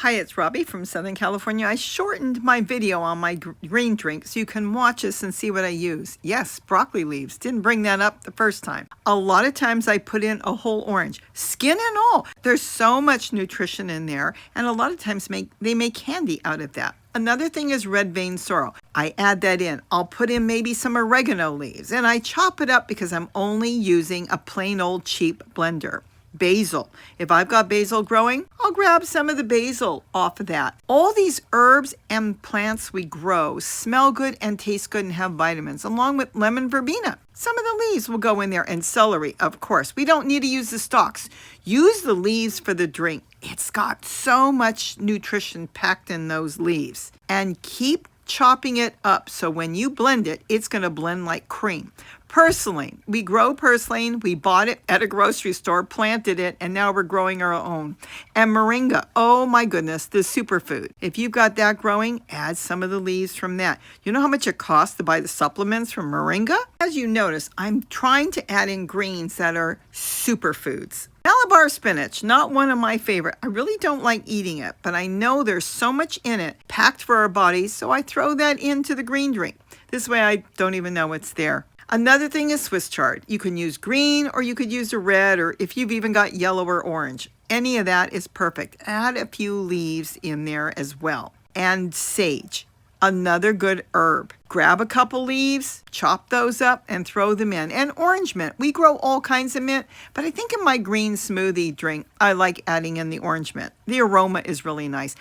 Hi, it's Robbie from Southern California. I shortened my video on my green drink so you can watch this and see what I use. Yes, broccoli leaves. Didn't bring that up the first time. A lot of times I put in a whole orange, skin and all. There's so much nutrition in there, and a lot of times they make candy out of that. Another thing is red vein sorrel. I add that in. I'll put in maybe some oregano leaves, and I chop it up because I'm only using a plain old cheap blender. Basil. If I've got basil growing, I'll grab some of the basil off of that. All these herbs and plants we grow smell good and taste good and have vitamins, along with lemon verbena. Some of the leaves will go in there, and celery, of course. We don't need to use the stalks. Use the leaves for the drink. It's got so much nutrition packed in those leaves. And keep chopping it up so when you blend it, it's going to blend like cream. Purslane. We grow purslane. We bought it at a grocery store, planted it, and now we're growing our own. And moringa. Oh my goodness, the superfood. If you've got that growing, add some of the leaves from that. You know how much it costs to buy the supplements from moringa? As you notice, I'm trying to add in greens that are superfoods. Malabar spinach, not one of my favorite. I really don't like eating it, but I know there's so much in it packed for our bodies, so I throw that into the green drink. This way I don't even know it's there. Another thing is Swiss chard. You can use green or you could use a red, or if you've even got yellow or orange. Any of that is perfect. Add a few leaves in there as well. And sage, another good herb. Grab a couple leaves, chop those up and throw them in. And orange mint. We grow all kinds of mint, but I think in my green smoothie drink, I like adding in the orange mint. The aroma is really nice.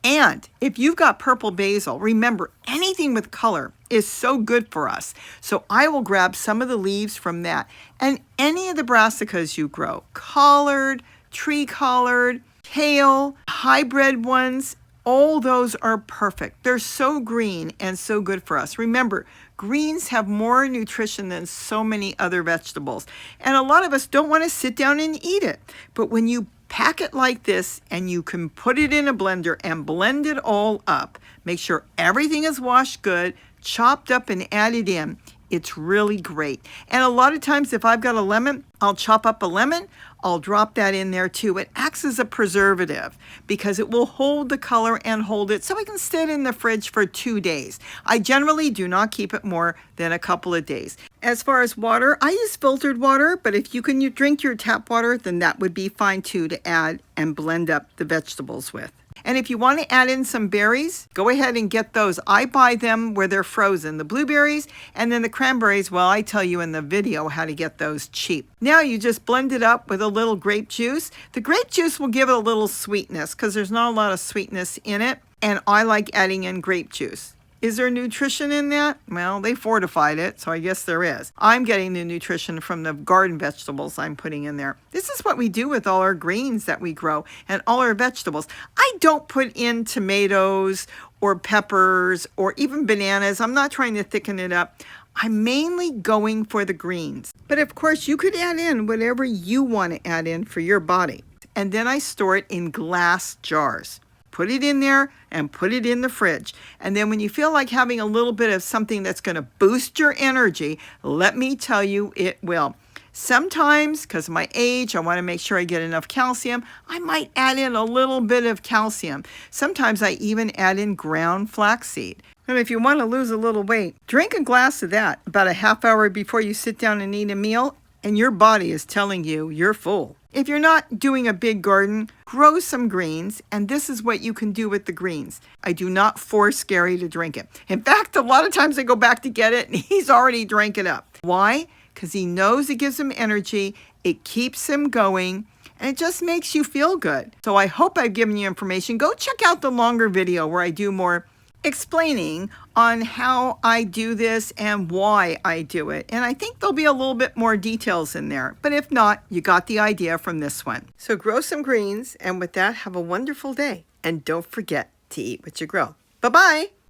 And if you've got purple basil, remember, anything with color is so good for us. So I will grab some of the leaves from that. And any of the brassicas you grow, collared, tree collared, kale, hybrid ones, all those are perfect. They're so green and so good for us. Remember, greens have more nutrition than so many other vegetables. And a lot of us don't want to sit down and eat it. But when you pack it like this and you can put it in a blender and blend it all up, make sure everything is washed good, chopped up and added in. It's really great. And a lot of times if I've got a lemon, I'll chop up a lemon, I'll drop that in there too. It acts as a preservative because it will hold the color and hold it so it can sit in the fridge for 2 days. I generally do not keep it more than a couple of days. As far as water, I use filtered water, but if you can drink your tap water, then that would be fine too to add and blend up the vegetables with. And if you want to add in some berries, go ahead and get those. I buy them where they're frozen, the blueberries, and then the cranberries, well, I tell you in the video how to get those cheap. Now you just blend it up with a little grape juice. The grape juice will give it a little sweetness because there's not a lot of sweetness in it, and I like adding in grape juice. Is there nutrition in that? Well, they fortified it, so I guess there is. I'm getting the nutrition from the garden vegetables I'm putting in there. This is what we do with all our greens that we grow and all our vegetables. I don't put in tomatoes or peppers or even bananas. I'm not trying to thicken it up. I'm mainly going for the greens. But of course, you could add in whatever you want to add in for your body. And then I store it in glass jars. Put it in there and put it in the fridge. And then when you feel like having a little bit of something that's going to boost your energy, let me tell you, it will. Sometimes, because of my age, I want to make sure I get enough calcium. I might add in a little bit of calcium. Sometimes I even add in ground flaxseed. And if you want to lose a little weight, drink a glass of that about a half hour before you sit down and eat a meal, and your body is telling you you're full. If you're not doing a big garden, grow some greens, and this is what you can do with the greens. I do not force Gary to drink it. In fact, a lot of times I go back to get it, and he's already drank it up. Why? Because he knows it gives him energy, it keeps him going, and it just makes you feel good. So I hope I've given you information. Go check out the longer video where I do more explaining on how I do this and why I do it. And I think there'll be a little bit more details in there. But if not, you got the idea from this one. So grow some greens, and with that, have a wonderful day. And don't forget to eat what you grow. Bye-bye.